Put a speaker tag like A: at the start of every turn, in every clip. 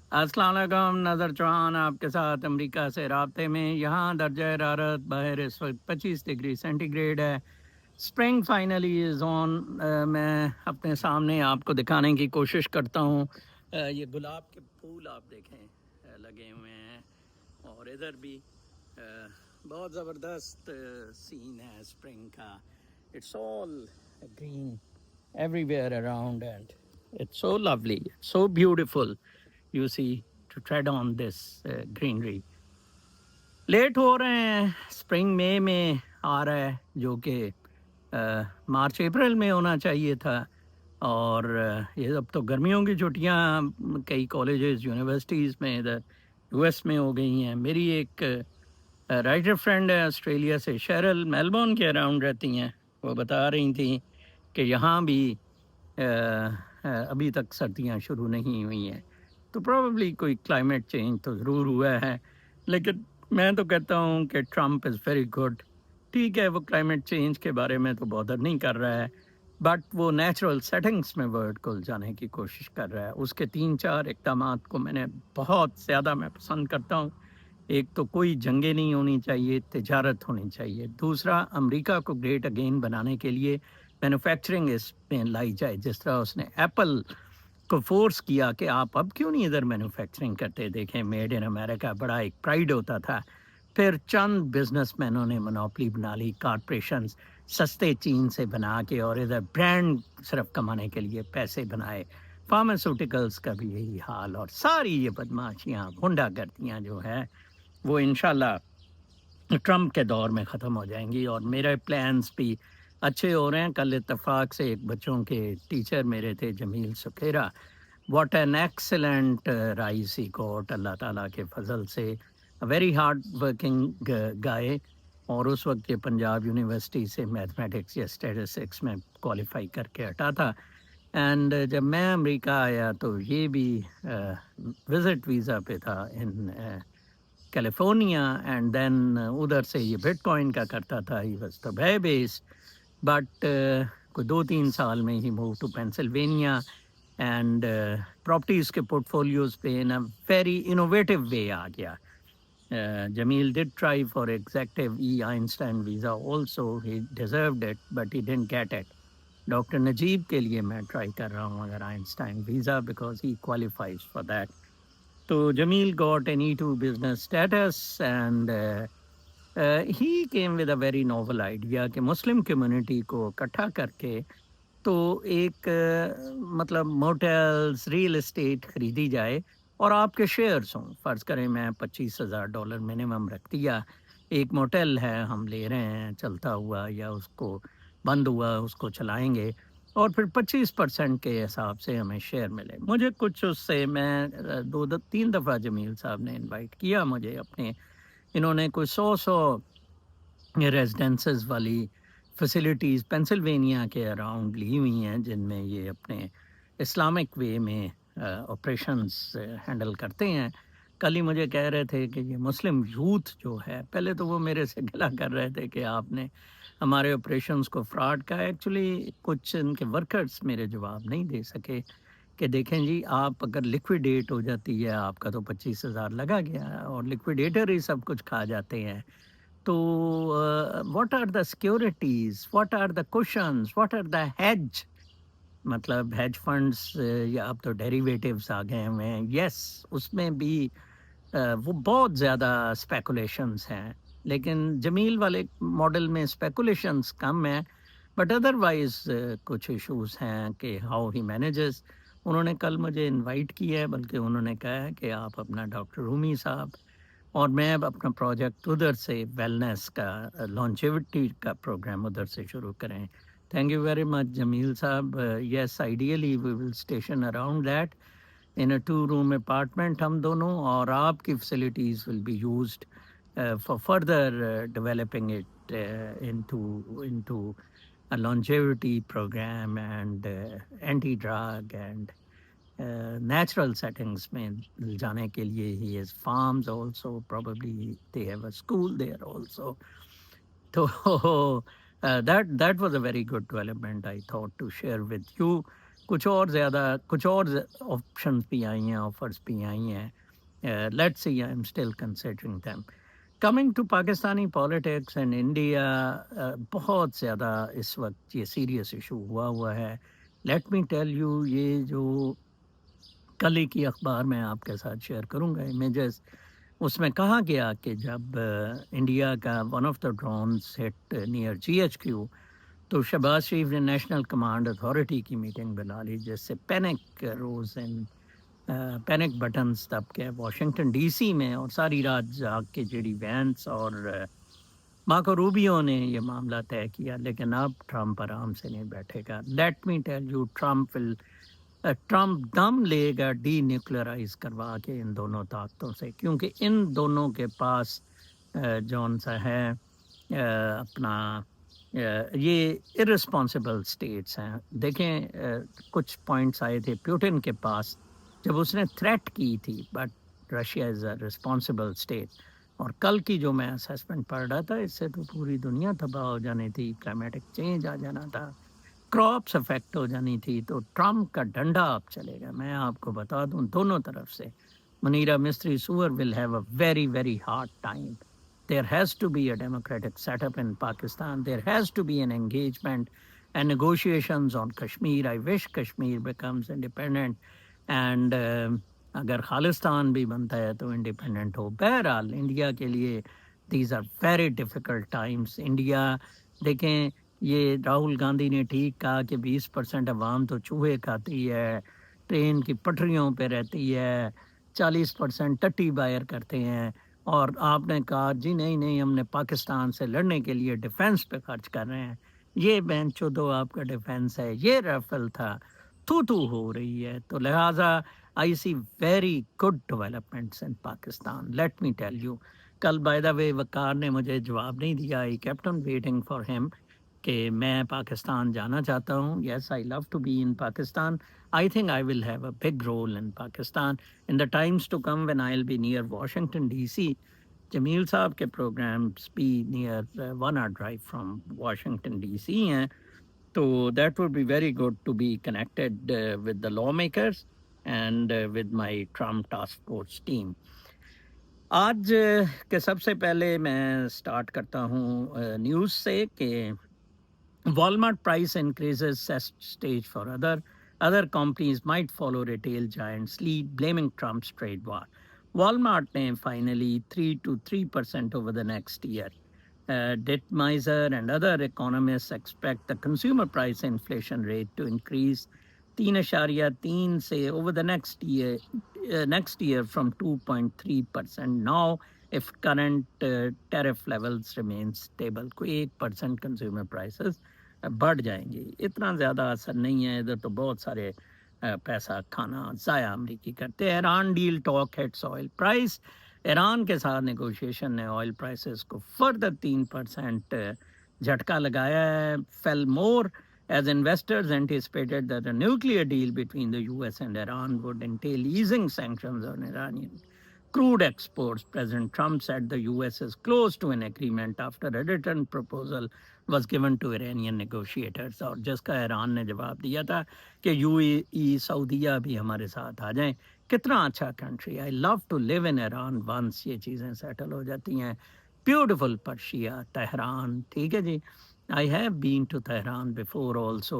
A: अस्सलाम वालेकुम, नज़र चौहान आपके साथ अमेरिका से राब्ते में। यहाँ दर्जा हरारत बाहर इस वक्त 25 डिग्री सेंटीग्रेड है। Spring finally is on. मैं अपने सामने आपको दिखाने की कोशिश करता हूँ। ये गुलाब के फूल आप देखें लगे हुए हैं, और इधर भी बहुत ज़बरदस्त सीन है स्प्रिंग का। It's all green everywhere around, and it's so lovely, so beautiful, you see, to tread on this greenery. Late हो रहे हैं, स्प्रिंग मई में आ रहा है, जो कि मार्च अप्रैल में होना चाहिए था। और ये अब तो गर्मियों की छुट्टियां कई कॉलेजेस यूनिवर्सिटीज़ में इधर यूएस में हो गई हैं। मेरी एक राइटर फ्रेंड है ऑस्ट्रेलिया से, शेरल, मेलबोर्न के अराउंड रहती हैं। वो बता रही थी कि यहाँ भी अभी तक सर्दियाँ शुरू नहीं हुई हैं। तो प्रोबेबली कोई क्लाइमेट चेंज तो ज़रूर हुआ है, लेकिन मैं तो कहता हूँ कि ट्रम्प इज़ वेरी गुड। ठीक है, वो क्लाइमेट चेंज के बारे में तो बॉदर नहीं कर रहा है, बट वो नेचुरल सेटिंग्स में वर्ल्ड को जाने की कोशिश कर रहा है। उसके 3-4 इक़दामात को मैंने बहुत ज़्यादा मैं पसंद करता हूँ। एक तो कोई जंगें नहीं होनी चाहिए, तिजारत होनी चाहिए। दूसरा, अमेरिका को ग्रेट अगेन बनाने के लिए मैन्युफैक्चरिंग इसमें लाई जाए। जिस तरह उसने एप्पल को फोर्स किया कि आप अब क्यों नहीं इधर मैन्युफैक्चरिंग करते, देखें मेड इन अमेरिका बड़ा एक प्राइड होता था। फिर चंद बिजनेसमैनों ने मोनोपोली बना ली, कॉरपोरेशंस सस्ते चीन से बना के, और इधर ब्रांड सिर्फ कमाने के लिए पैसे बनाए। फार्मास्यूटिकल्स का भी यही हाल, और सारी ये बदमाशियाँ, गुंडागर्दियाँ जो है वो इंशाल्लाह ट्रम्प के दौर में ख़त्म हो जाएंगी। और मेरे प्लान्स भी अच्छे हो रहे हैं। कल इत्तेफाक से एक बच्चों के टीचर मेरे थे, Jameel Sukhera, what an excellent rise he got, Allah ताला के फजल से। वेरी हार्ड वर्किंग गाय, और उस वक्त ये पंजाब यूनिवर्सिटी से मैथमेटिक्स या स्टैटिस्टिक्स में क्वालिफाई करके हटा था। एंड जब मैं अमेरिका आया तो ये भी विज़िट वीज़ा पे था इन कैलिफोर्निया, एंड देन उधर से ये बिटकॉइन का करता था। He was Dubai based, but कोई 2-3 साल में ही move to Pennsylvania, and properties के पोर्टफोलियोज पे इन अ वेरी इनोवेटिव वे आ गया। Jamil did try for executive E. Einstein visa also. He deserved it, but he didn't get it. Doctor Najeeb के लिए मैं ट्राई कर रहा हूँ अगर Einstein visa, because he qualifies for that. तो Jameel got an E2 business status, and he came with a very novel idea कि Muslim community को इकट्ठा करके तो एक मतलब मोटेल्स, रियल एस्टेट खरीदी जाए और आपके शेयर्स हों। फ़र्ज़ करें मैं $25,000 मिनिमम रख दिया, एक मोटेल है हम ले रहे हैं चलता हुआ, या उसको बंद हुआ उसको चलाएंगे, और फिर 25% के हिसाब से हमें शेयर मिले। मुझे कुछ उससे मैं 2-3 दफ़ा जमील साहब ने इनवाइट किया मुझे अपने, इन्होंने कोई 100 रेजिडेंसेस वाली फैसिलिटीज़ पेंसिल्वेनिया के अराउंड ली हुई हैं, जिनमें ये अपने इस्लामिक वे में ऑपरेशंस हैंडल करते हैं। कल ही मुझे कह रहे थे कि ये मुस्लिम यूथ जो है, पहले तो वो मेरे से गिला कर रहे थे कि आपने हमारे ऑपरेशंस को फ्रॉड कहा। एक्चुअली कुछ इनके वर्कर्स मेरे जवाब नहीं दे सके कि देखें जी, आप अगर लिक्विडेट हो जाती है आपका तो 25,000 लगा गया, और लिक्विडेटर ही सब कुछ खा जाते हैं। तो what are the securities, what are the cushions, what are the hedge, मतलब हेज फंड्स, या अब तो डेरिवेटिव्स आ गए हुए हैं। यस, उसमें भी वो बहुत ज़्यादा स्पेकुलेशंस हैं, लेकिन जमील वाले मॉडल में स्पेकुलेशंस कम हैं, बट अदरवाइज कुछ इश्यूज हैं कि हाउ ही मैनेजेस। उन्होंने कल मुझे इनवाइट किया है, बल्कि उन्होंने कहा है कि आप अपना डॉक्टर रूमी साहब और मैं अब अपना प्रोजेक्ट उधर से वेलनेस का लॉन्जेविटी का प्रोग्राम उधर से शुरू करें। Thank you very much Jameel Sahab. Yes, ideally we will station around that in a 2 room apartment हम दोनों, और आपकी facilities will be used for further developing it into a longevity program and anti-drug and natural settings में जाने के लिए he has farms also, probably they have a school there also. So that was a very good development I thought to share with you. कुछ और options भी आई हैं, offers भी आई हैं। Let's see, I am still considering them. Coming to Pakistani politics and India, बहुत ज़्यादा इस वक्त ये सीरियस इशू हुआ है। लेट मी टेल यू, ये जो कल ही की अखबार मैं आपके साथ शेयर करूंगा इमेजेस, उसमें कहा गया कि जब इंडिया का one of the drones hit near GHQ, तो शहबाज शरीफ ने नेशनल कमांड अथॉरिटी की मीटिंग बुला ली, जिससे panic rose and panic buttons तब के वाशिंगटन डीसी में, और सारी रात जाग के जेडी वैंस और मार्को रूबियो ने ये मामला तय किया। लेकिन अब ट्रंप आराम से नहीं बैठेगा। Let me tell you, Trump दम लेगा डी न्यूक्लियराइज करवा के इन दोनों ताकतों से, क्योंकि इन दोनों के पास जौन सा है अपना ये इररिस्पॉन्सिबल स्टेट्स हैं। देखें, कुछ पॉइंट्स आए थे प्यूटिन के पास जब उसने थ्रेट की थी, but Russia is a responsible state. और कल की जो मैं असेसमेंट पढ़ रहा था, इससे तो पूरी दुनिया तबाह हो जानी थी, क्लाइमेटिक चेंज आ जाना था, क्रॉप्स अफेक्ट हो जानी थी। तो ट्रम्प का डंडा अब चलेगा। मैं आपको बता दूं, दोनों तरफ से Munira Mistry Suwar will have a very, very hard time. There has to be a democratic setup in Pakistan. There has to be an engagement and negotiations on Kashmir. I wish Kashmir becomes independent. And अगर खालिस्तान भी बनता है तो independent हो। बहरहाल India के लिए these are very difficult times. India, देखें, ये राहुल गांधी ने ठीक कहा कि 20% अवाम तो चूहे खाती है, ट्रेन की पटरियों पे रहती है, 40% टट्टी बायर करते हैं। और आपने कहा जी नहीं नहीं, हमने पाकिस्तान से लड़ने के लिए डिफेंस पे खर्च कर रहे हैं। ये बेंचो दो आपका डिफेंस है, ये राइफल था। तू तू हो रही है। तो लिहाजा I see very good developments in Pakistan, let me tell you. कल बाय द वे वकार ने मुझे जवाब नहीं दिया। I kept on waiting for him कि मैं पाकिस्तान जाना चाहता हूँ। Yes, I love to be in Pakistan. I think I will have a big role in Pakistan in the times to come when I will be near Washington DC. Jameel Sahab के programmes भी near 1 hour drive from Washington DC हैं। तो that would be very good to be connected with the law makers and with my Trump task force team. आज के सबसे पहले मैं start करता हूँ न्यूज़ से कि Walmart price increases set stage for other companies might follow retail giants lead, blaming Trump's trade war. Walmart may finally 3% over the next year. Dittmeiser and other economists expect the consumer price inflation rate to increase 3.3 say over the next year from 2.3% now if current tariff levels remain stable. कोई 1% consumer prices बढ़ जाएंगी। इतना ज़्यादा असर नहीं है। इधर तो बहुत सारे पैसा खाना ज़ाया अमरीकी करते हैं। Iran deal talk hits oil price. Iran के साथ नेगोशिएशन ने ऑयल प्राइसेस को फर्दर 3% झटका लगाया है। Fail more as investors anticipated that a nuclear deal between the US and Iran would entail easing sanctions on Iranian crude exports. President Trump said the US is close to an agreement after a written proposal was given to Iranian negotiators. और जिसका Iran ने जवाब दिया था कि UAE सऊदीया भी हमारे साथ आ जाएं। कितना अच्छा country. I love to live in Iran once ये चीज़ें सेटल हो जाती हैं। ब्यूटिफुल पर्शिया, तेहरान, ठीक है जी। I have been to Tehran before also.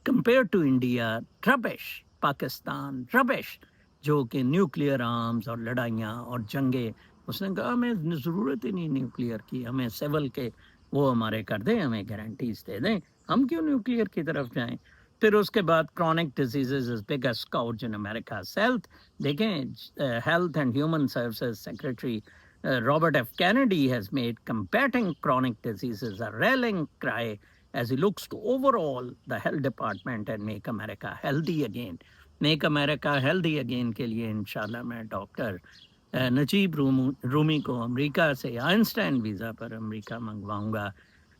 A: Compared to India, rubbish. Pakistan, rubbish. जो कि न्यूक्लियर आर्म्स और लड़ाइयाँ और जंगे, उसने कहा हमें ज़रूरत ही नहीं न्यूक्लियर की, हमें सिविल के वो हमारे कर दें, हमें गारंटीज दे दें, हम क्यों न्यूक्लियर की तरफ जाएं। फिर उसके बाद chronic diseases is biggest scout in America health. देखें, health and human services secretary Robert F. Kennedy has made combating chronic diseases a rallying cry as he looks to overhaul the health department and make America healthy again. Make America healthy again के लिए इंशाल्लाह मैं doctor Najeeb Rumi को America से Einstein visa पर America मंगवाऊंगा।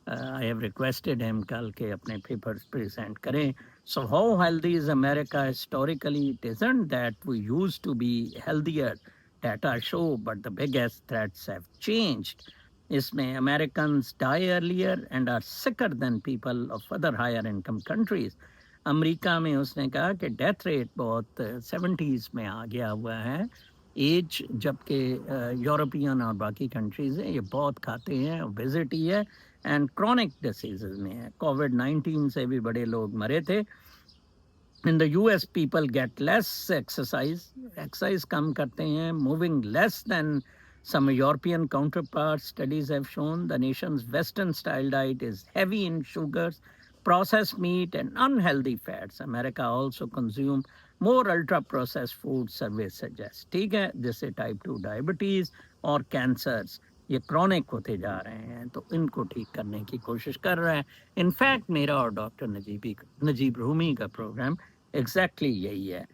A: I have requested him कल के अपने papers present करें. So how healthy is America historically? It isn't that we used to be healthier. Data show, but the biggest threats have changed. इसमें Americans die earlier and are sicker than people of other higher income countries. America में उसने कहा कि death rate बहुत 70s में आ गया हुआ है एज, जबकि यूरोपियन और बाकी कंट्रीज हैं ये बहुत खाते हैं, ओबेसिटी है एंड क्रॉनिक डिसीजेज में है। कोविड-19 से भी बड़े लोग मरे थे। In the US, people get less exercise. Exercise कम करते हैं, moving less than some European counterparts. Studies have shown the nation's Western-style diet is heavy in sugars, processed meat, and unhealthy fats. America also consume more ultra-processed food, survey suggests. ठीक है, जैसे type 2 diabetes और cancers ये chronic होते जा रहे हैं, तो इनको ठीक करने की कोशिश कर रहे हैं। इनफैक्ट मेरा और डॉक्टर नजीब रूमी का प्रोग्राम एग्जैक्टली यही है।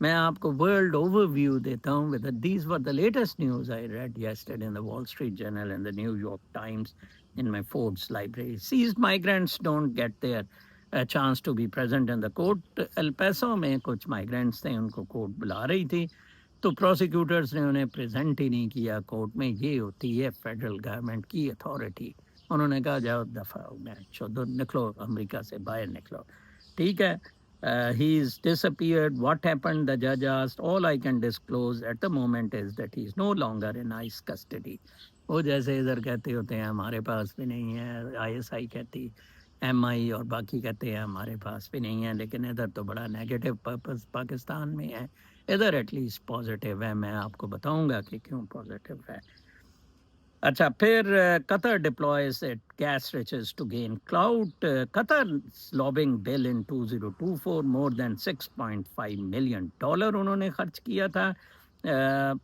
A: मैं आपको वर्ल्ड ओवरव्यू देता हूँ with these were the latest news I read yesterday in the Wall Street Journal and the New York Times in my Ford's library. Seized migrants don't get their a chance to be present in the court. El Paso में कुछ migrants थे, उनको court बुला रही थी, तो prosecutors ने उन्हें प्रेजेंट ही नहीं किया कोर्ट में। ये होती है फेडरल गवर्नमेंट की अथॉरिटी। उन्होंने कहा जाओ दफा हो गया, चलो निकलो अमेरिका से बाहर निकलो। ठीक है, he's disappeared. What happened? The judge asked. All I can disclose at the moment is that he's no longer in ICE custody. वो जैसे इधर कहते होते हैं हमारे पास भी नहीं है, आईएसआई कहती, एमआई और बाकी कहते हैं हमारे पास भी नहीं है, लेकिन इधर तो बड़ा नेगेटिव पर्पस पाकिस्तान में है, इधर एटलीस्ट पॉजिटिव है। मैं आपको बताऊंगा कि क्यों पॉजिटिव है। अच्छा, फिर Qatar deploys it gas riches to gain clout. कतर's lobbying bill in 2024 more than $6.5 million उन्होंने खर्च किया था।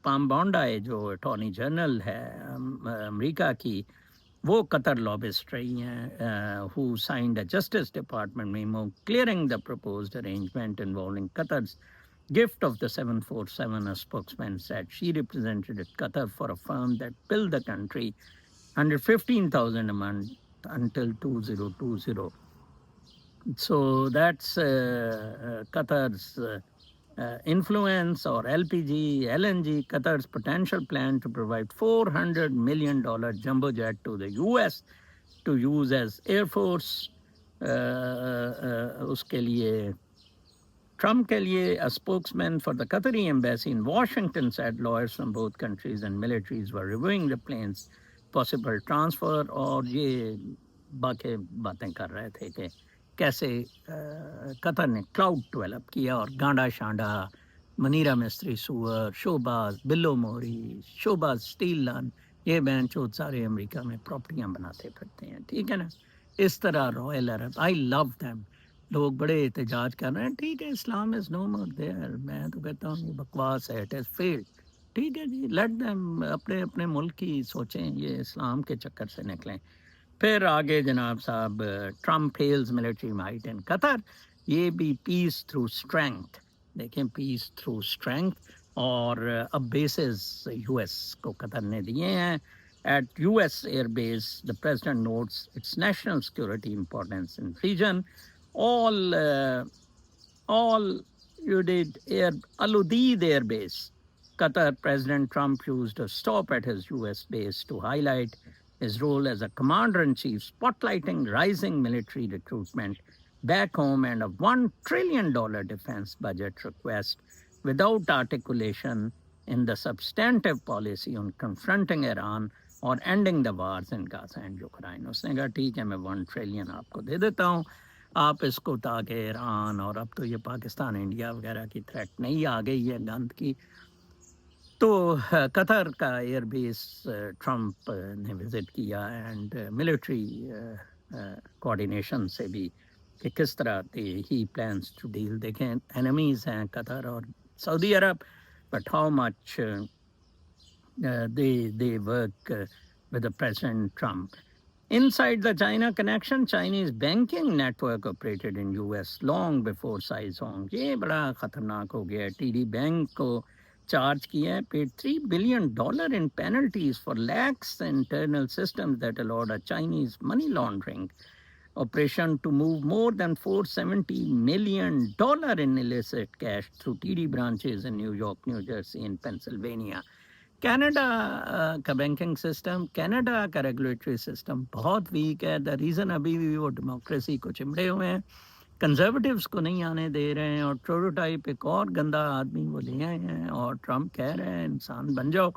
A: पाम्बांडाई जो अटॉर्नी जनरल है अमेरिका की, वो कतर लॉबिस्ट रही हैं, who signed a Justice Department memo clearing the proposed arrangement involving Qatar's gift of the 747. A spokesman said she represented Qatar for a firm that billed the country $115,000 a month until 2020. So that's Qatar's influence, or LPG, LNG, Qatar's potential plan to provide $400 million jumbo jet to the US to use as Air Force. उसके लिए Trump के लिए a spokesman for the Qatari embassy in Washington said lawyers from both countries and militaries were reviewing the plane's possible transfer, और ये बाकी बातें कर रहे थे कि कैसे कतर ने क्लाउड डेवलप किया और गांडा शांडा मनीरा मिस्त्री सुअर शोबाज बिल्लो मोरी शोबाज स्टील लन ये बैंचोद सारे अमेरिका में प्रॉपर्टियां बनाते फिरते हैं। ठीक है ना, इस तरह royal Arab, I love them. लोग बड़े एहतजाज कर रहे हैं, ठीक है, Islam is no more there. मैं तो कहता हूँ ये बकवास है, इट इज फेल्ड। ठीक है जी, लेट देम अपने अपने मुल्क की सोचें, ये इस्लाम के चक्कर से निकलें। फिर आगे जनाब साहब, Trump hails military might in Qatar, ये भी पीस थ्रू स्ट्रेंथ। देखें, पीस थ्रू स्ट्रेंथ, और अब बेसिस यूएस को कतर ने दिए हैं। At US Air Base, the president notes its national security importance in region. All you did Air Al Udeid Air Base. Qatar President Trump used a stop at his US base to highlight his role as a commander-in-chief, spotlighting rising military recruitment back home and a $1 trillion defense budget request without articulation in the substantive policy on confronting Iran और ending the wars in Gaza and Ukraine. उसने कहा ठीक है, मैं $1 trillion आपको दे देता हूँ, आप इसको, ताकि ईरान और अब तो ये पाकिस्तान इंडिया वगैरह की थ्रेट नहीं आ गई है गंद की। तो कतर का एयरबेस ट्रम्प ने विजिट किया एंड मिलिट्री कोऑर्डिनेशन से भी कि किस तरह ही प्लान्स टू डील। देखें, एनिमीज हैं कतर और Saudi Arab, but how much they work with the President Trump. Inside the China connection, Chinese banking network operated in US long before Saizong. ये बड़ा खतरनाक हो गया। TD बैंक को charge किया है, paid $3 billion in penalties for lax internal systems that allowed a Chinese money laundering operation to move more than $470 million in illicit cash through TD branches in New York, New Jersey, and Pennsylvania. Canada का banking system, Canada का regulatory system बहुत week है। The reason अभी भी वो democracy को चिमड़े हुए हैं, कंजर्वेटिव्स को नहीं आने दे रहे हैं और प्रोटोटाइप एक और गंदा आदमी वो ले आए हैं और ट्रम्प कह रहे हैं इंसान बन जाओ।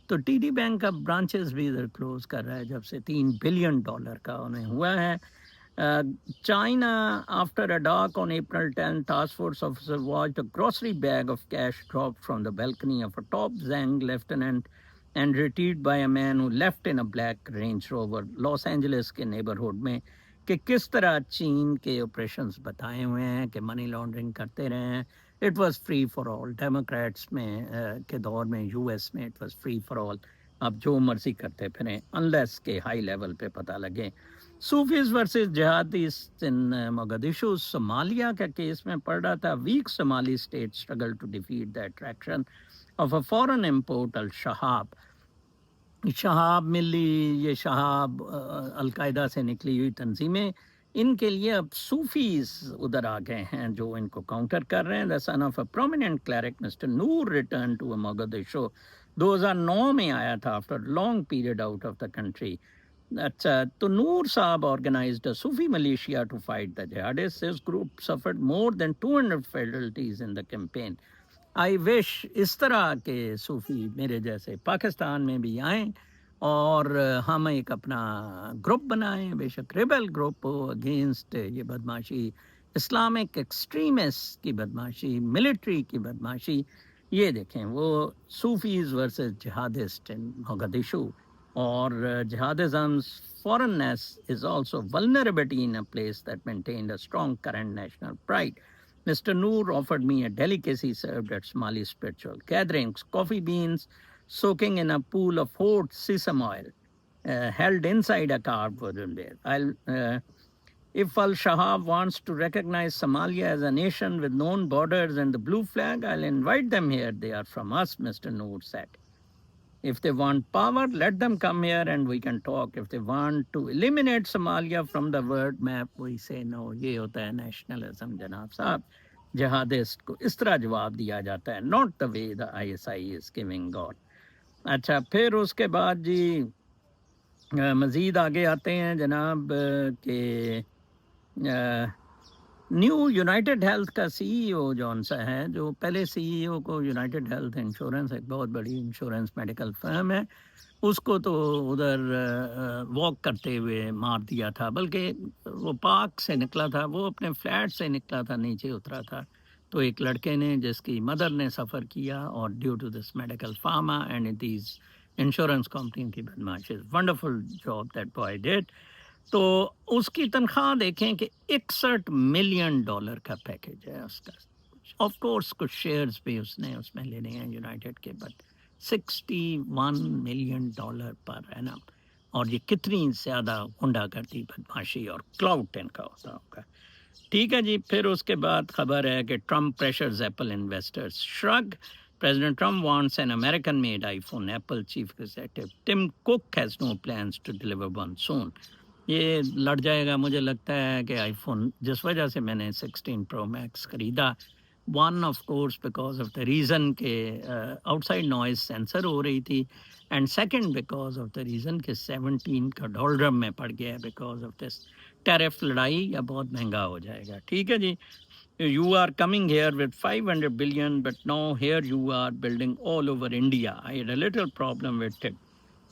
A: तो टीडी बैंक का ब्रांचेस भी इधर क्लोज कर रहा है जब से $3 बिलियन का उन्हें हुआ है। China, after a dark on April 10, task force officer watched a grocery bag of cash drop from the balcony of a top Zhang lieutenant and retrieved by a man who left in a black Range Rover, Los Angeles के neighborhood में, कि किस तरह चीन के operations बताए हुए हैं कि मनी लॉन्ड्रिंग करते रहे हैं। It was free for all, Democrats में के दौर में यूएस में it was free for all, आप जो मर्जी करते फिरें अनलेस के हाई लेवल पे पता लगे। Sufis versus jihadis in Mogadishu, Somalia का केस में पढ़ रहा था। Weak Somali state struggle to defeat the attraction of a foreign import al Shabaab. Shabaab मिली, ये शहाब अलकायदा से निकली हुई तंजीमें, इनके लिए अब सूफीज उधर आ गए हैं जो इनको काउंटर कर रहे हैं। The son of a prominent cleric mister Noor return to Mogadishu 2009 में आया था after long period out of the country. अच्छा, तो नूर साहब organized a Sufi militia to fight the jihadists. His group suffered more than 200 casualties in the campaign. I wish इस तरह के सूफी मेरे जैसे पाकिस्तान में भी आएं और हम एक अपना ग्रुप बनाएं, बेशक रिबल ग्रुप हो अगेंस्ट ये बदमाशी, इस्लामिक एक्सट्रीमिस्ट की बदमाशी, मिलिट्री की बदमाशी। ये देखें वो Sufis versus jihadist in Mogadishu. Or jihadism's foreignness is also vulnerability in a place that maintained a strong current national pride. Mr. Noor offered me a delicacy served at Somali spiritual gatherings, coffee beans soaking in a pool of hot sesame oil, held inside a carved wooden bear. If Al-Shahab wants to recognize Somalia as a nation with known borders and the blue flag, I'll invite them here. They are from us, Mr. Noor said. If they want power, let them come here and we can talk. If they want to eliminate Somalia from the world map, we say no. ये होता है nationalism जनाब साहब। Jihadist को इस तरह जवाब दिया जाता है, not the way the ISI is giving God. अच्छा, फिर उसके बाद जी मज़ीद आगे आते हैं जनाब के न्यू यूनाइटेड हेल्थ का सीईओ जौन सा है, जो पहले सीईओ को यूनाइटेड हेल्थ इंश्योरेंस एक बहुत बड़ी इंश्योरेंस मेडिकल फर्म है, उसको तो उधर वॉक करते हुए मार दिया था, बल्कि वो पार्क से निकला था, वो अपने फ्लैट से निकला था, नीचे उतरा था, तो एक लड़के ने जिसकी मदर ने सफ़र किया और due to this medical pharma and these insurance company की बदमाशी, wonderful job that boy did. तो उसकी तनख्वाह देखें कि $61 मिलियन का पैकेज है उसका। ऑफ कोर्स कुछ शेयर्स भी उसने उसमें लेने हैं यूनाइटेड के, बट $61 मिलियन पर एनम। और ये कितनी ज़्यादा गुंडागर्दी, बदमाशी और क्लाउड इनका होता होगा। ठीक है जी, फिर उसके बाद खबर है कि Trump pressures Apple investors shrug. President Trump wants an American-made iPhone. Apple chief executive Tim Cook has no plans to deliver one soon. ये लड़ जाएगा मुझे लगता है कि आईफोन, जिस वजह से मैंने 16 प्रो मैक्स खरीदा, one of course because of the reason के आउटसाइड नॉइज़ सेंसर हो रही थी, and second because of the reason के 17 का डॉलर में पड़ गया बिकॉज ऑफ दिस टैरिफ लड़ाई, या बहुत महंगा हो जाएगा। ठीक है जी, you are coming here with 500 billion, but now here you are building all over India. I had a little problem with it.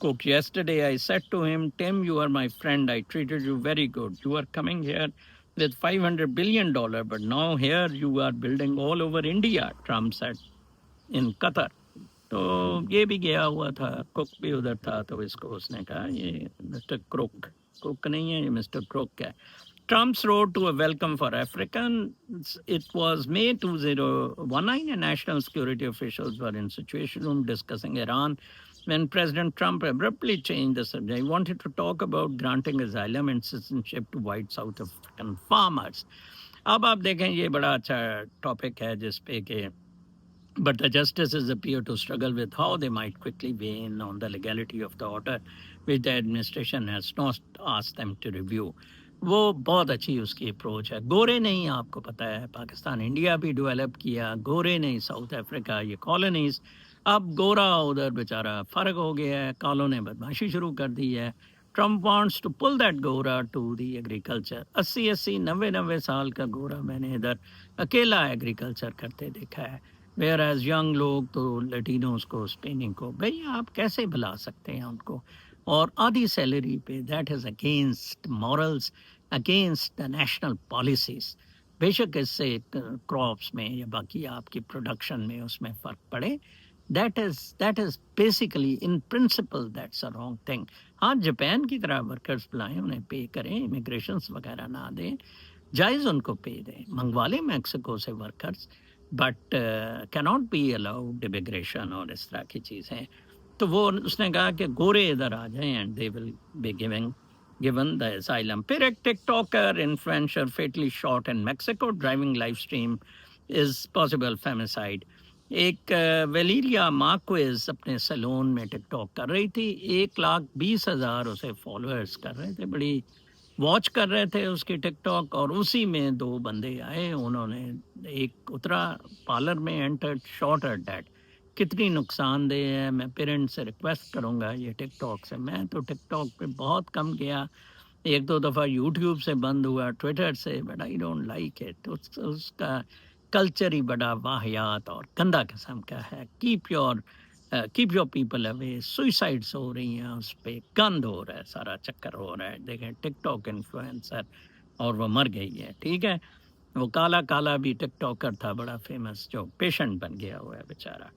A: Cook, yesterday I said to him, Tim, you are my friend. I treated you very good. You are coming here with $500 billion, but now here you are building all over India, Trump said in Qatar. तो ये भी गया हुआ था, cook भी उधर था, तो इसको उसने कहा ये मिस्टर कुक नहीं है, ये मिस्टर क्रुक है। Trump's road to a welcome for Africans. It was May 2019, and national security officials were in Situation Room discussing Iran when President Trump abruptly changed the subject. He wanted to talk about granting asylum and citizenship to white South African farmers. अब आप देखें ये बड़ा अच्छा topic है जिस पे कि but the justices appear to struggle with how they might quickly weigh in on the legality of the order, which the administration has not asked them to review. वो बहुत अच्छी उसकी अप्रोच है। गोरे नहीं, आपको पता है पाकिस्तान इंडिया भी डेवलप किया, गोरे नहीं साउथ अफ्रीका ये कॉलोनीज, अब गोरा उधर बेचारा फ़र्क हो गया है, कालों ने बदमाशी शुरू कर दी है। Trump wants to pull that गोरा टू द एग्रीकल्चर। 80-80 90 साल का गोरा मैंने इधर अकेला एग्रीकल्चर करते देखा है, वेयर एज यंग लोग तो लैटिनोस को, स्पेनिंग को, भाई आप कैसे बुला सकते हैं उनको? और आधी सैलरी पे, that is against morals, against the national policies. बेशक इससे क्रॉप्स में या बाकी आपकी प्रोडक्शन में उसमें फ़र्क पड़े, that is basically in principle that's a wrong thing। हाँ, जापान की तरह वर्कर्स बुलाएं, उन्हें पे करें, इमिग्रेशंस वगैरह ना दें, जायज़ उनको पे दें, मंगवा लें मैक्सिको से workers, but cannot be allowed immigration और इस तरह की चीज़ें। तो वो उसने कहा कि गोरे इधर आ जाएं and they will be giving given the asylum। फिर एक TikToker influencer fatally shot in Mexico, driving live stream is possible femicide. एक वेलेरिया मार्क्वेज अपने सैलून में टिकटॉक कर रही थी, 1,20,000 उसे फॉलोअर्स कर रहे थे, बड़ी वॉच कर रहे थे उसकी टिकटॉक। और उसी में दो बंदे आए, उन्होंने एक उतरा पार्लर में, एंटर्ड, शॉट हर डेड। कितनी नुकसानदेह है। मैं पेरेंट्स से रिक्वेस्ट करूंगा ये टिकटॉक से, मैं तो टिकटॉक पे बहुत कम गया, एक दो दफ़ा यूट्यूब से बंद हुआ, ट्विटर से, but I don't like it. उसका कल्चर ही बड़ा वाहियात और गंदा किस्म का है। Keep your people away. Suicides हो रही हैं उस पर, गंद हो रहा है, सारा चक्कर हो रहा है। देखें टिकटॉक इन्फ्लुएंसर, और वो मर गई है, ठीक है। वो काला काला भी टिकटॉकर था बड़ा फेमस, जो पेशेंट बन गया हुआ है बेचारा।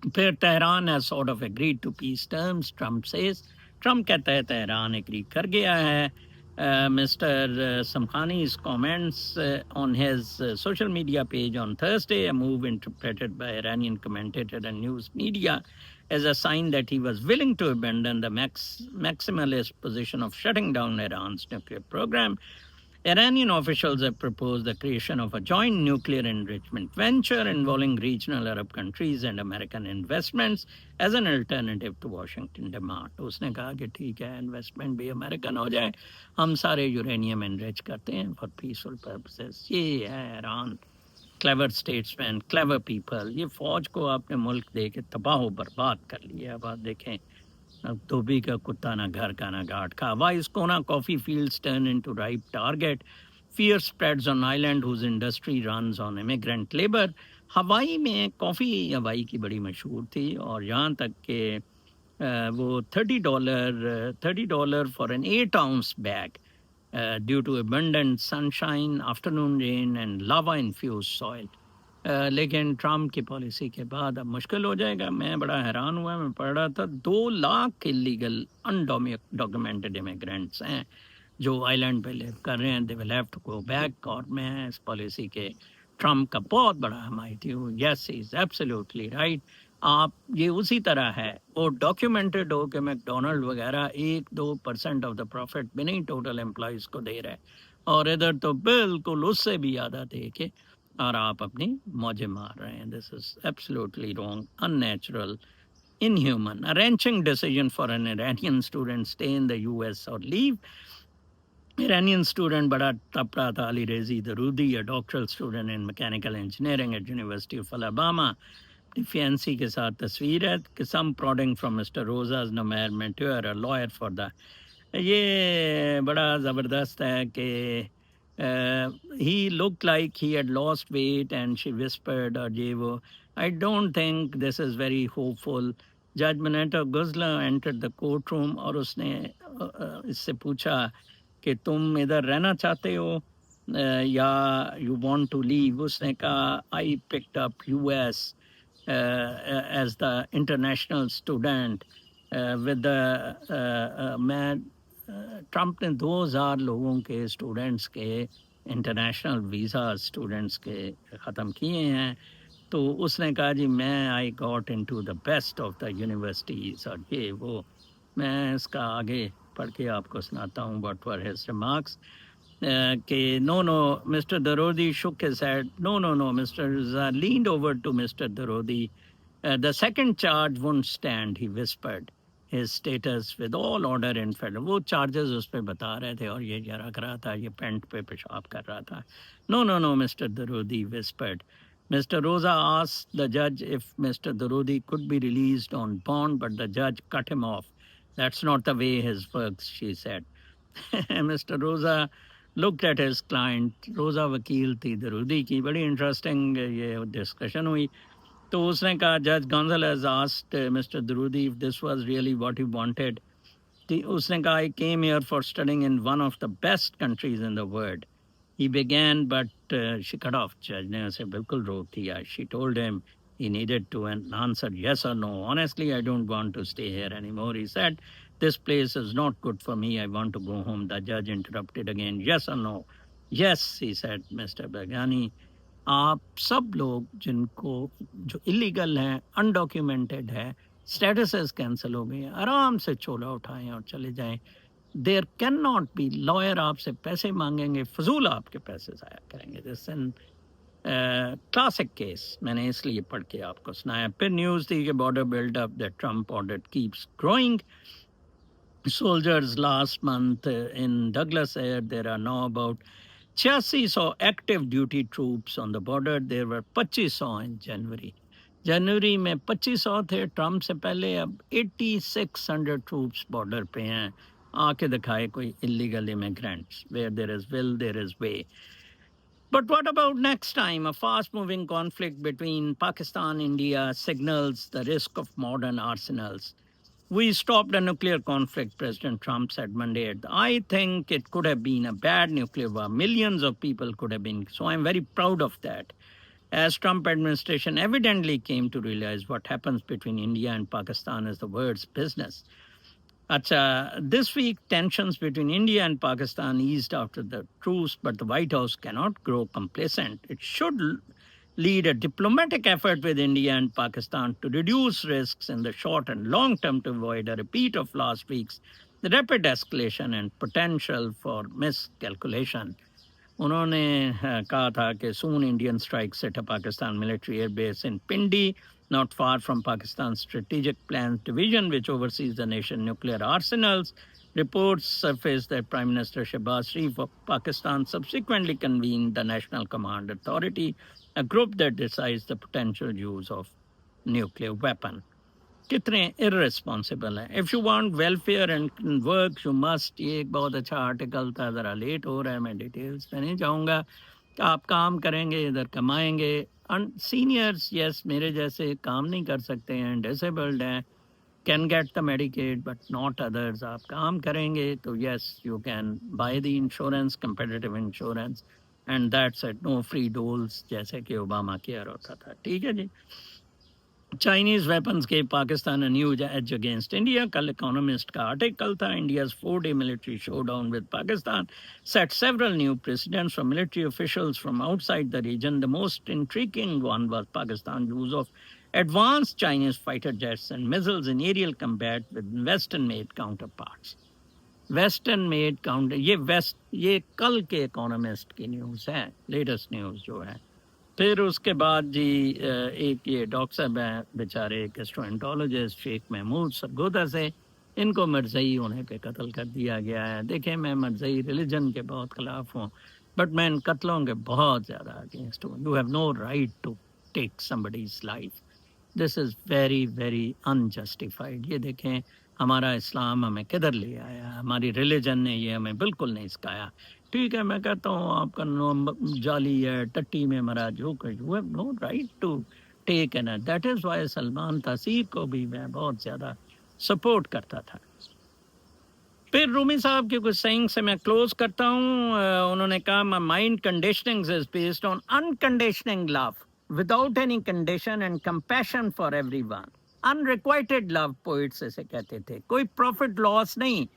A: फिर Tehran has sort of agreed to peace terms, Trump says. Trump कहता है तेहरान एग्री कर गया है। Mr. Samkhani's comments on his social media page on Thursday, a move interpreted by Iranian commentator and news media as a sign that he was willing to abandon the maximalist position of shutting down Iran's nuclear program. Iranian officials have proposed the creation of a joint nuclear enrichment venture involving regional Arab countries and American investments as an alternative to Washington demand। उसने कहा कि ठीक है, investment भी American हो जाए, हम सारे यूरेनियम एनरिच करते हैं फॉर पीसफुल पर्पसेस। ये है Iran, clever statesman, clever people. ये फौज को आपने मुल्क दे के तबाह बर्बाद कर लिया। अब आप देखें, धोबी का कुत्ता ना घर का ना घाट का। Wise Kona coffee fields turn into ripe target. Fear spreads on island whose industry runs on immigrant labor। हवाई में कॉफ़ी हवाई की बड़ी मशहूर थी, और यहाँ तक कि वो $30 for an 8 ounce bag due to abundant sunshine, afternoon rain and lava infused soil। लेकिन ट्रम्प की पॉलिसी के बाद अब मुश्किल हो जाएगा। मैं बड़ा हैरान हुआ, मैं पढ़ रहा था 2 लाख इलीगल अनडॉक्यूमेंटेड इमिग्रेंट्स हैं जो आइलैंड पे लिव कर रहे हैं। They will have to go back. और मैं इस पॉलिसी के ट्रम्प का बहुत बड़ा हमायती हूँ। Yes, he is absolutely right. आप ये उसी तरह है, वो डॉक्यूमेंटेड हो कि मैकडोनल्ड वगैरह 1-2% ऑफ द प्रॉफिट बिना ही टोटल एम्प्लॉयज़ को दे रहा है, और इधर तो बिल्कुल उससे भी ज़्यादा दे के और आप अपनी मौजें मार रहे हैं। This is absolutely wrong, unnatural, inhuman। A wrenching decision for an Iranian student, stay in the US or leave। Iranian student बड़ा तपड़ा था, Ali रेजी दरूदी, a doctoral student in mechanical engineering at University of Alabama। अपनी fiancée के साथ तस्वीर है कि some prodding from Mr. Rosa's Nomer Menteur, a lawyer for the। ये बड़ा ज़बरदस्त है कि he looked like he had lost weight and she whispered और ये वो। I don't think this is very hopeful। Judge Manetta Guzla entered the courtroom और उसने इससे पूछा कि तुम इधर रहना चाहते हो या you want to leave। उसने कहा I picked up US as the international student with the मैं ट्रम्प ने 2000 लोगों के स्टूडेंट्स के इंटरनेशनल वीज़ा स्टूडेंट्स के ख़त्म किए हैं। तो उसने कहा जी मैं I got into the best of the universities और ये वो। मैं इसका आगे पढ़ के आपको सुनाता हूँ व्हाट वर हिज रिमार्क्स कि no mister Darodi shook his head। No Mr. Rizal leaned over to Mr. Darodi। The second charge won't stand, he whispered his status with all order in federal। वो charges उस पर बता रहे थे और ये रख रहा था, ये पेंट पे पेशाब कर रहा था। No Mr. Darodi whispered। Mr. Rosa asked the judge if Mr. Darodi could be released on bond, but the judge cut him off That's not the way his works, she said. Mr. Rosa looked at his client. Rosa वकील थी दरूदी की. बड़ी interesting ये discussion हुई. तो उसने कहा, Judge Gonzalez asked Mr. Darudi if this was really what he wanted. उसने कहा, I came here for studying in one of the best countries in the world. He began, but she cut off. Judge ने उसे बिल्कुल रोक दिया. She told him he needed to answer yes or no. Honestly, I don't want to stay here anymore. He said, this place is not good for me. I want to go home. The judge interrupted again. Yes or no? Yes, he said, Mr. Bagani. आप सब लोग जिनको जो illegal हैं, undocumented है, statuses cancel हो गए, आराम से चोला उठाएं और चले जाएं. There can not be lawyer आपसे पैसे मांगेंगे, फजूल आपके पैसे जाया करेंगे. This in classic case. मैंने इसलिए पढ़ के आपको सुनाया. फिर न्यूज़ थी कि border buildup that Trump order keeps growing. Soldiers last month in Douglas Air, there are now about 86 active duty troops on the border. There were 25 in January. जनवरी में 2500 थे ट्रम्प से पहले. अब 8600 ट्रूप्स बॉर्डर पे हैं. आके दिखाए कोई illegal immigrants. Where there is will there is way. But what about next time? A fast moving conflict between Pakistan and India signals the risk of modern arsenals. We stopped a nuclear conflict, President Trump said Monday. I think it could have been a bad nuclear war. Millions of people could have been. So I'm very proud of that. As Trump administration evidently came to realize what happens between India and Pakistan is the world's business. This week, tensions between India and Pakistan eased after the truce, but the White House cannot grow complacent. It should lead a diplomatic effort with India and Pakistan to reduce risks in the short and long term to avoid a repeat of last week's rapid escalation and potential for miscalculation. उन्होंने कहा था कि soon Indian strikes set a Pakistan military air base in Pindi, not far from Pakistan's Strategic Plans Division, which oversees the nation's nuclear arsenals. Reports surfaced that Prime Minister Shehbaz Sharif of Pakistan subsequently convened the National Command Authority, a group that decides the potential use of nuclear weapon. कितने irresponsible हैं. If you want welfare and work, you must. ये एक बहुत अच्छा article था, ज़रा late हो रहा है, मैं डिटेल्स में नहीं जाऊँगा. आप काम करेंगे, इधर कमाएंगे. सीनियर्स यस मेरे जैसे काम नहीं कर सकते हैं, डिसेबल्ड हैं, can get the Medicaid but not others. आप काम करेंगे तो yes you can buy the insurance, competitive insurance, and that's it. No free doles जैसे कि ओबामा केयर होता था. ठीक है जी. Chinese weapons gave Pakistan a new edge against India. कल Economist का आर्टिकल था. India's 4-day military showdown with Pakistan set several new precedents for military officials from outside the region. The most intriguing one was Pakistan's use of advanced Chinese fighter jets and missiles in aerial combat with Western-made counterparts. Western-made counter ये कल के Economist की news है, latest news जो है. फिर उसके बाद जी एक ये डॉक्टर साहब हैं बेचारे गैस्ट्रोएंटरोलॉजिस्ट शेख महमूद सरगोदा से. इनको मरज़ई होने पे कत्ल कर दिया गया है. देखें, मैं मरज़ई रिलीजन के बहुत ख़िलाफ़ हूँ, बट मैं इन कत्लों के बहुत ज़्यादा अगेंस्ट हूँ. You have no right to take somebody's life. This is very very unjustified. ये देखें हमारा इस्लाम हमें किधर ले आया. हमारी रिलीजन ने ये हमें बिल्कुल नहीं सिखाया. ठीक है, मैं कहता हूँ आपका जाली है, टट्टी में मरा, जो कुछ. You have no right to take an. That is why Salman Taseer को भी मैं बहुत ज़्यादा सपोर्ट करता था. फिर रूमी साहब के कुछ सेइंग से मैं क्लोज करता हूँ. उन्होंने कहा, my mind conditioning is based on unconditioning love without any condition and compassion for everyone. Unrequited love poets ऐसे कहते थे. कोई प्रॉफिट लॉस नहीं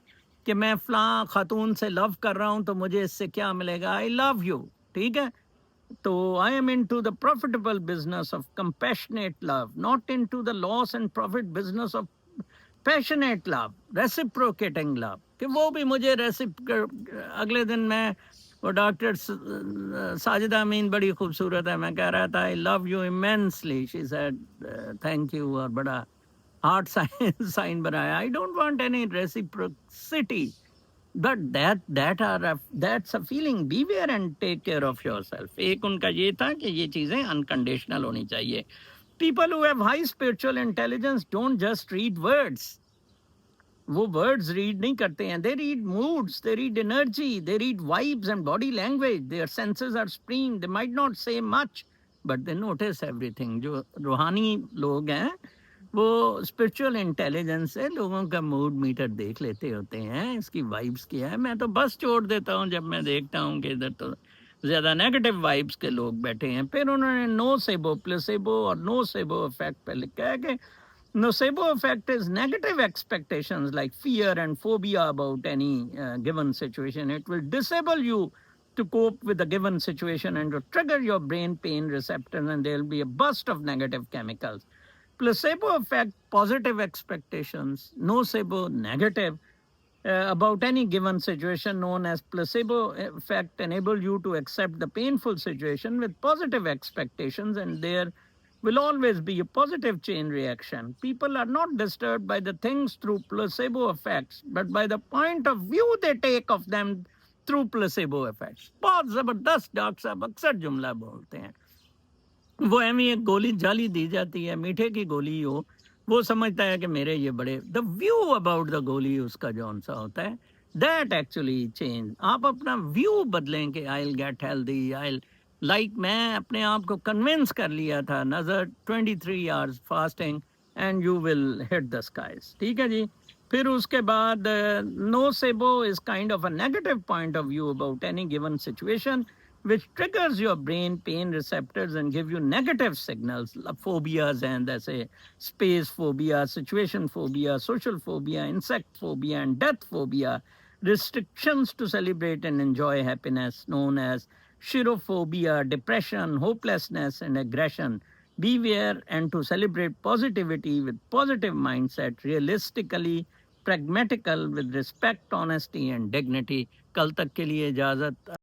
A: कि मैं फलां खातून से लव कर रहा हूं तो मुझे इससे क्या मिलेगा. आई लव यू, ठीक है. तो I am into the profitable business of compassionate love, not into the loss and profit business of passionate love, reciprocating love. कि वो भी मुझे अगले दिन मैं वो डॉक्टर साजिदा अमीन बड़ी खूबसूरत है, मैं कह रहा था I love you immensely. She said thank you, और बड़ा हार्ट साइन बनाया. I don't want any reciprocity, but that's a feeling. Beware and take care of yourself. एक उनका ये था कि ये चीजें अनकंडीशनल होनी चाहिए. People who have high spiritual intelligence don't just read words. वो वर्ड्स रीड नहीं करते हैं, they read moods, they read energy, they read vibes and body language, their senses are spreeing, they might not say much but they notice everything. जो रूहानी लोग हैं वो spiritual intelligence से लोगों का मूड मीटर देख लेते होते हैं, इसकी वाइब्स क्या है। मैं तो बस छोड़ देता हूँ जब मैं देखता हूँ कि इधर तो ज़्यादा नेगेटिव वाइब्स के लोग बैठे हैं। फिर उन्होंने नोसेबो, प्लेसेबो और नोसेबो इफेक्ट पे लिखा है कि nocebo effect is negative expectations like fear and phobia about any given situation. It will disable you to cope with a given situation and to trigger your brain pain receptors, and there will be a burst of negative chemicals. Placebo effect, positive expectations. Nocebo, negative about any given situation, known as placebo effect, enable you to accept the painful situation with positive expectations, and there will always be a positive chain reaction. People are not disturbed by the things through placebo effects, but by the point of view they take of them through placebo effects. बहुत जबरदस्त doctor साहब अक्सर जुमला बोलते हैं। वो Amy एक गोली जाली दी जाती है, मीठे की गोली हो, वो समझता है कि मेरे ये बड़े द व्यू अबाउट द गोली उसका जौन सा होता है, दैट एक्चुअली चेंज। आप अपना व्यू बदलें कि I will get healthy, I like मैं अपने आप को कन्विंस कर लिया था, नजर 23 hours fasting and you will hit the skies. ठीक है जी। फिर उसके बाद nocebo is kind of a negative point of view about any given situation which triggers your brain pain receptors and give you negative signals, phobias, and they say space phobia, situation phobia, social phobia, insect phobia, and death phobia. Restrictions to celebrate and enjoy happiness, known as chirophobia, depression, hopelessness, and aggression. Beware and to celebrate positivity with positive mindset, realistically pragmatical with respect, honesty, and dignity. कल तक के लिए इजाजत।